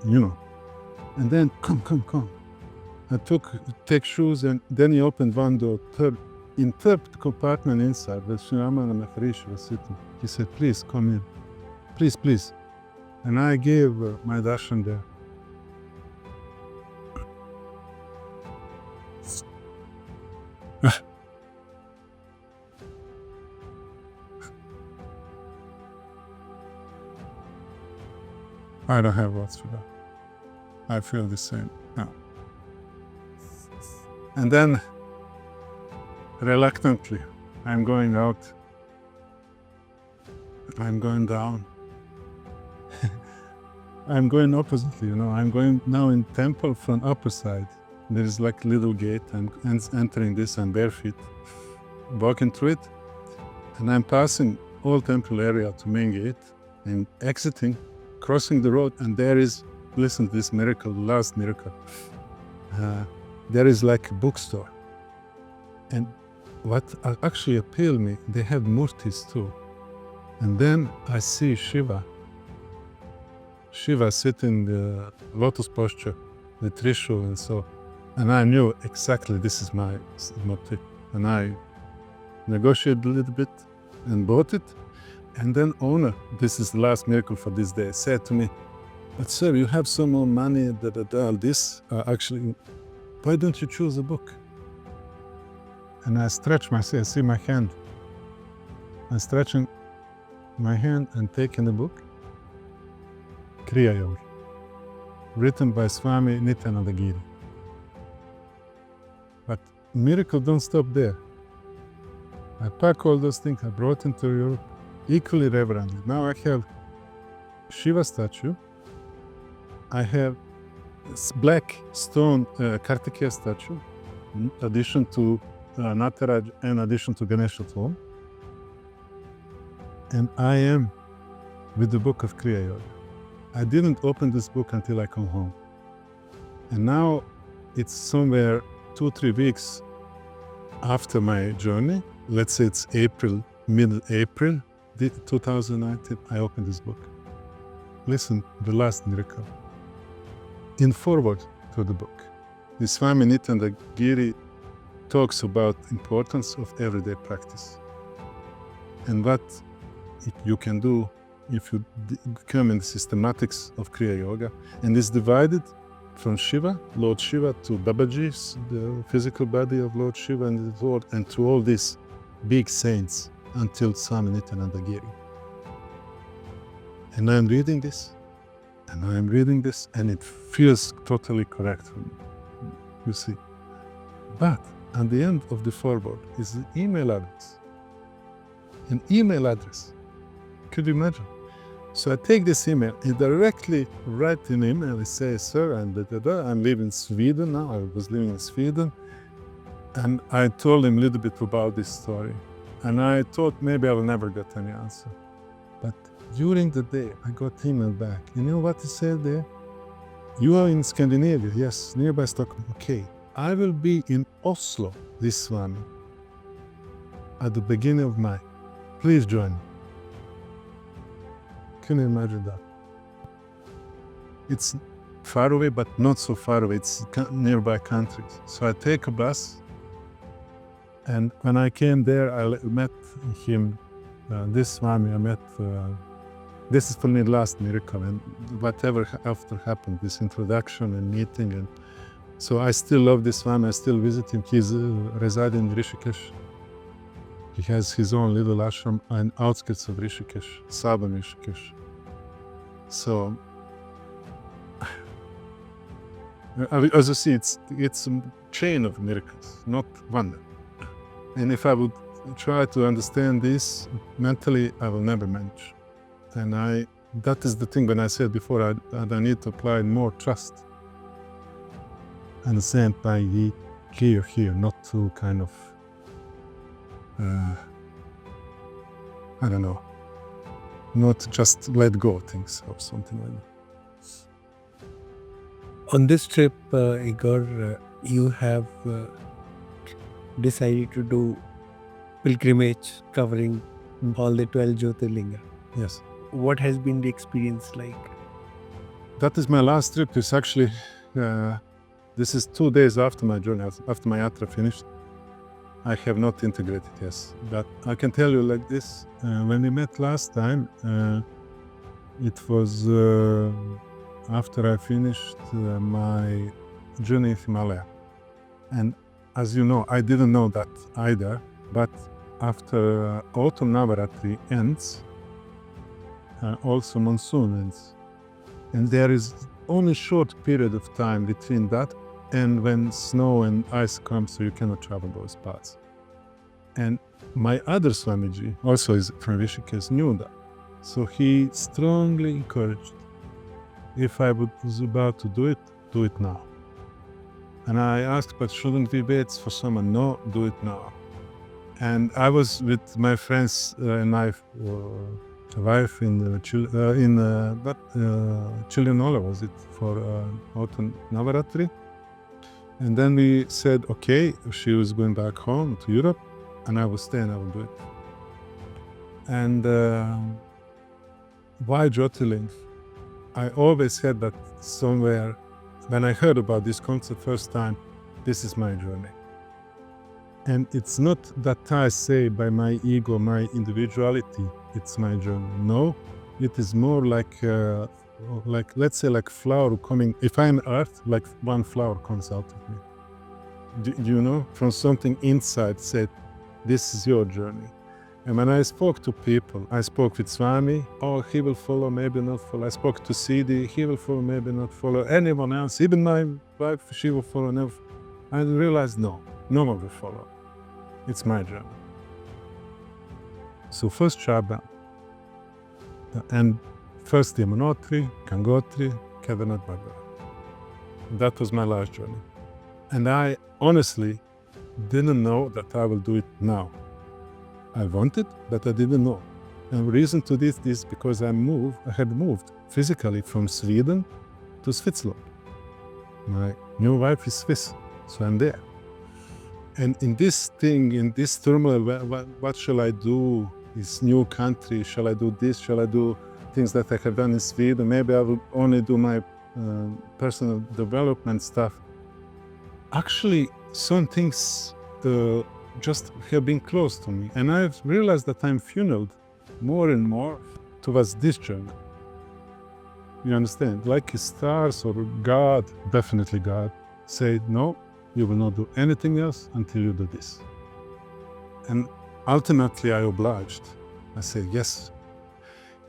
You know. And then, come. I take shoes, and then he opened one door, in third compartment inside, where Sri Ramana Maharishi was sitting. He said, please come in. Please. And I gave my darshan there. I don't have words for that. I feel the same now. And then, reluctantly, I'm going out. I'm going down. I'm going oppositely, you know. I'm going now in temple from upper side. There is like little gate. I'm entering this. I'm bare feet, walking through it, and I'm passing old temple area to main gate and exiting, crossing the road, and there is, listen to this miracle, last miracle. There is like a bookstore, and what actually appealed me, they have murtis too. And then I see Shiva sitting in the lotus posture, the trishul and so. And I knew exactly this is my motif. And I negotiated a little bit and bought it. And then owner, this is the last miracle for this day, said to me, but sir, you have some more money, this actually, why don't you choose a book? And I stretch myself, I see my hand. I'm stretching my hand and taking the book. Kriya Yoga, written by Swami Nityananda Giri. But miracle don't stop there. I pack all those things I brought into Europe equally reverently. Now I have Shiva statue. I have black stone Kartikeya statue, in addition to Nataraj, in addition to Ganesha throne. And I am with the book of Kriya Yoga. I didn't open this book until I come home. And now it's somewhere 2-3 weeks after my journey. Let's say it's April, mid-April 2019, I opened this book. Listen, the last miracle. In forward to the book, the Swami Nityananda Giri talks about importance of everyday practice and what you can do if you become in the systematics of Kriya Yoga, and is divided from Shiva, Lord Shiva, to Babaji, the physical body of Lord Shiva and the Lord, and to all these big saints until Swami Nityananda Giri. And I'm reading this, and it feels totally correct for me, you see. But at the end of the foreword is the email address. An email address. Could you imagine? So I take this email and directly write an email. I say, sir, I'm living in Sweden now. I was living in Sweden. And I told him a little bit about this story. And I thought maybe I will never get any answer. But during the day, I got email back. You know what he said there? You are in Scandinavia, yes, nearby Stockholm. Okay, I will be in Oslo this one at the beginning of May. Please join me. Can you imagine that? It's far away, but not so far away. It's nearby countries. So I take a bus, and when I came there, I met him. This Swami I met. This is for me the last miracle, and whatever after happened, this introduction and meeting, and so I still love this Swami. I still visit him. He's residing in Rishikesh. He has his own little ashram on outskirts of Rishikesh, southern Rishikesh. So, as you see, it's a chain of miracles, not one. And if I would try to understand this mentally, I will never manage. And that is the thing when I said before, I need to apply more trust. Understand by the here, not to kind of I don't know, not just let go things or something like that. On this trip, Igor, you have decided to do pilgrimage covering all the 12 Jyotirlinga. Yes. What has been the experience like? That is my last trip. It's actually, this is 2 days after my journey, after my yatra finished. I have not integrated, yes. But I can tell you like this, when we met last time, it was after I finished my journey in Himalaya. And as you know, I didn't know that either, but after autumn Navaratri ends, also monsoon ends. And there is only a short period of time between that and when snow and ice comes, so you cannot travel those paths. And my other Swamiji, also is from Rishikesh, knew that. So he strongly encouraged, if I was about to do it now. And I asked, but shouldn't we wait for someone? No, do it now. And I was with my friends and my wife in Chilinola, was it, for autumn Navaratri. And then we said, okay, she was going back home to Europe, and I will stay and I will do it. And why Jyotirling? I always had that somewhere, when I heard about this concept first time, this is my journey. And it's not that I say by my ego, my individuality, it's my journey. No, it is more like let's say like flower coming, if I'm earth, like one flower comes out of me. from something inside said, this is your journey. And when I spoke to people, I spoke with Swami, oh, he will follow, maybe not follow. I spoke to Siddhi, he will follow, maybe not follow. Anyone else, even my wife, she will follow, never. I realized, no one will follow. It's my journey. So first Shaban, and first Yamunotri, Gangotri, Kedarnath, Bhagavad. That was my last journey. And I honestly didn't know that I will do it now. I wanted, but I didn't know. And the reason to this is because I had moved physically from Sweden to Switzerland. My new wife is Swiss, so I'm there. And in this turmoil, what shall I do? This new country, shall I do this? Shall I do things that I have done in Sweden? Maybe I will only do my personal development stuff. Actually, some things just have been close to me. And I've realized that I'm funneled more and more towards this journey. You understand? Like stars or God, definitely God, said, no, you will not do anything else until you do this. And ultimately I obliged. I said yes.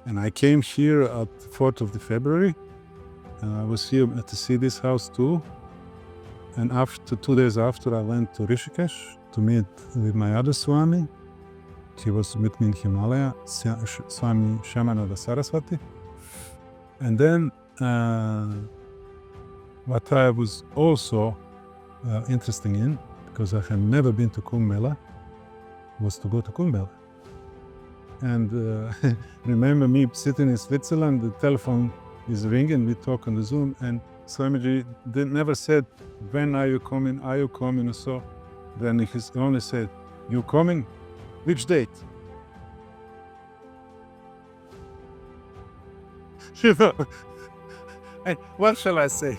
And I came here at 4th of February. And I was here to see this house too. And after 2 days after, I went to Rishikesh to meet with my other Swami. He was with me in Himalaya, Swami Shamananda Saraswati. And then what I was also interested in, because I had never been to Kumbh Mela, was to go to Kumbh Mela. And remember me sitting in Switzerland, the telephone is ringing, we talk on the Zoom, and Swamiji never said, when are you coming, or so. Then he only said, you coming? Which date? You know, and what shall I say?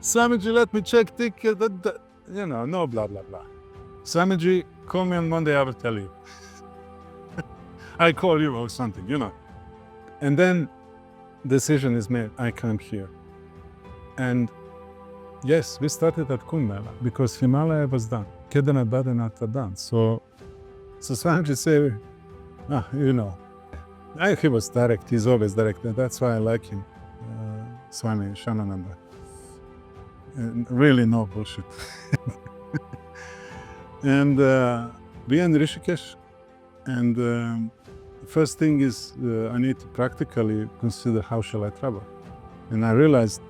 Swamiji, let me check ticket, no blah, blah, blah. Swamiji, call me on Monday, I will tell you. I call you or something, And then decision is made, I come here. And yes, we started at Kumbh Mela because Himalaya was done. Kedarnath, Badrinath are done. So Swamiji said, he was direct, he's always direct. That's why I like him, Swami Shanananda. Really no bullshit. And we in Rishikesh, and first thing is I need to practically consider how shall I travel. And I realized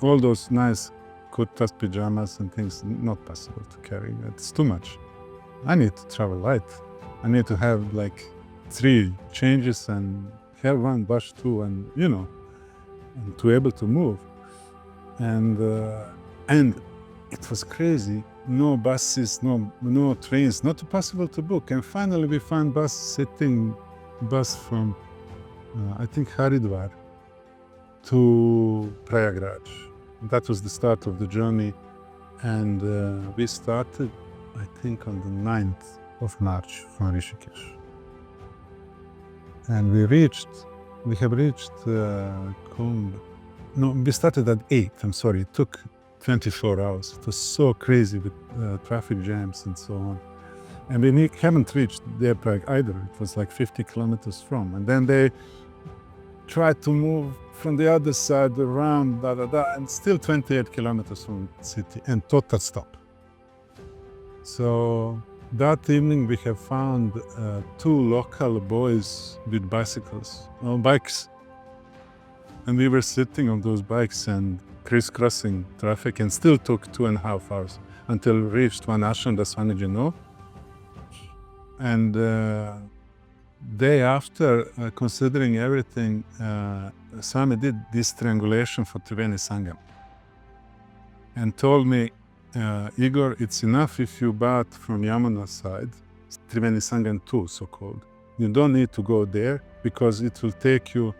all those nice kurtas, pajamas and things, not possible to carry. It's too much. I need to travel light. I need to have like 3 changes and have 1 wash too, and and to be able to move. And it was crazy. No buses, no trains, not possible to book. And finally we found bus from I think Haridwar to Prayagraj. That was the start of the journey. And we started, I think, on the 9th of March from Rishikesh. And we have reached Kumbh. No, we started at 8, I'm sorry. It took 24 hours. It was so crazy with traffic jams and so on. And we haven't reached Deoprag either. It was like 50 kilometers from. And then they tried to move from the other side around, and still 28 kilometers from the city, and total stop. So that evening we have found 2 local boys with bikes. And we were sitting on those bikes and crisscrossing traffic, and still took 2.5 hours until we reached one ashram, the Swamiji know. And day after, considering everything, Swami did this triangulation for Triveni Sangam and told me, Igor, it's enough if you bath from Yamuna side, Triveni Sangam 2 so-called. You don't need to go there because it will take you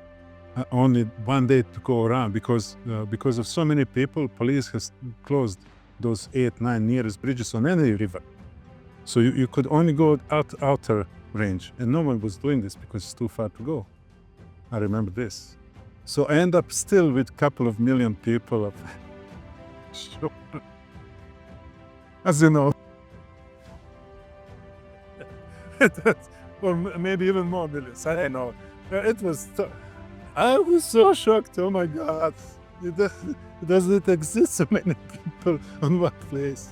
only 1 day to go around, because of so many people, police has closed those 8-9 nearest bridges on any river. So you could only go outer range, and no one was doing this because it's too far to go. I remember this. So I end up still with a couple of million people. as you know. Or maybe even more millions, I don't know. It was, I was so shocked, oh my God, does it exist so many people in one place?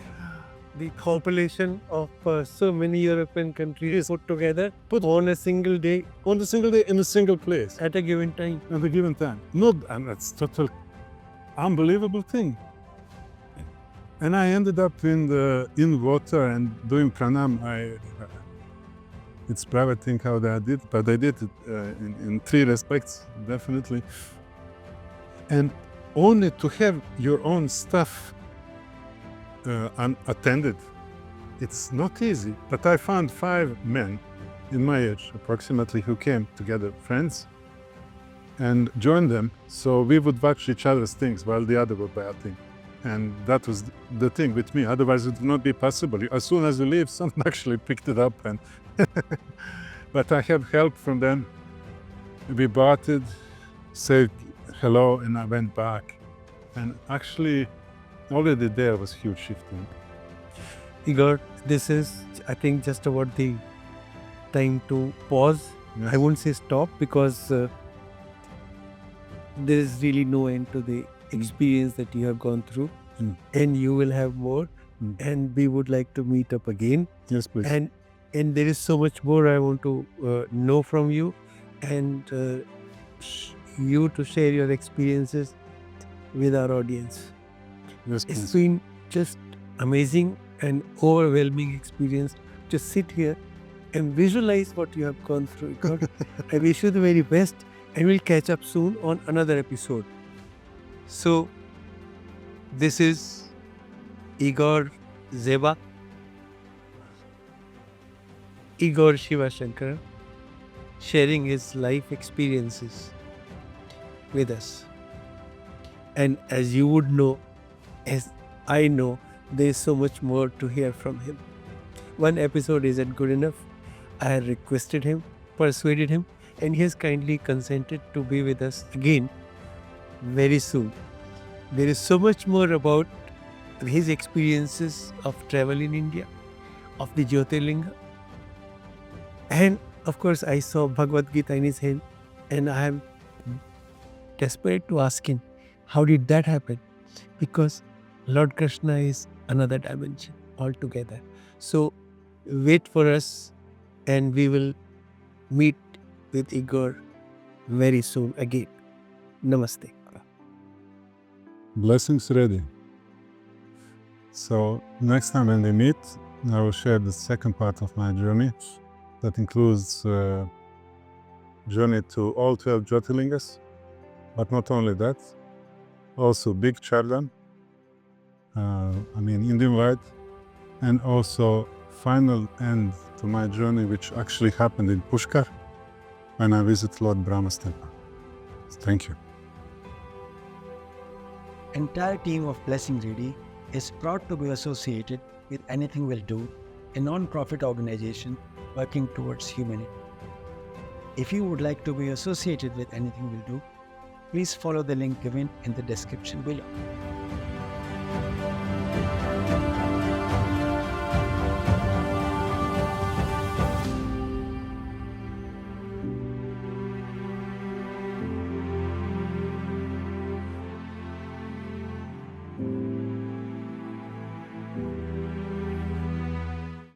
The population of so many European countries put together on a single day On a single day, in a single place, at a given time. at a given time. Not, and that's total unbelievable thing. And I ended up in water and doing pranam. It's private thing how I did, but I did it in three respects, definitely. And only to have your own stuff unattended, it's not easy. But I found 5 men in my age, approximately, who came together, friends, and joined them. So we would watch each other's things while the other would buy a thing. And that was the thing with me. Otherwise, it would not be possible. As soon as you leave, someone actually picked it up. And but I had help from them. We bought it, said hello, and I went back. And actually, already there was huge shifting. Igor, this is, I think, just about the time to pause. Yes. I won't say stop, because there is really no end to the experience that you have gone through, and you will have more, and we would like to meet up again. Yes, please. And there is so much more I want to know from you, and you to share your experiences with our audience. Yes, It's please. been just amazing and overwhelming experience to sit here and visualize what you have gone through. Igor. I wish you the very best, and we'll catch up soon on another episode. So, this is Igor Dzeba, Igor Shiva Shankar, sharing his life experiences with us. And as you would know, as I know, there is so much more to hear from him. One episode isn't good enough. I had requested him, persuaded him, and he has kindly consented to be with us again very soon. There is so much more about his experiences of travel in India, of the Jyotirlinga. And of course, I saw Bhagavad Gita in his hand, and I am desperate to ask him, how did that happen? Because Lord Krishna is another dimension altogether. So wait for us, and we will meet with Igor very soon again. Namaste. Blessings ready. So next time when we meet, I will share the second part of my journey. That includes journey to all 12 Jyotirlingas, but not only that, also Big Chardan, Indian Light, and also final end to my journey, which actually happened in Pushkar when I visited Lord Brahma's temple. Thank you. Entire team of Blessing Ready is proud to be associated with Anything Will Do, a non-profit organization working towards humanity. If you would like to be associated with Anything Will Do, please follow the link given in the description below.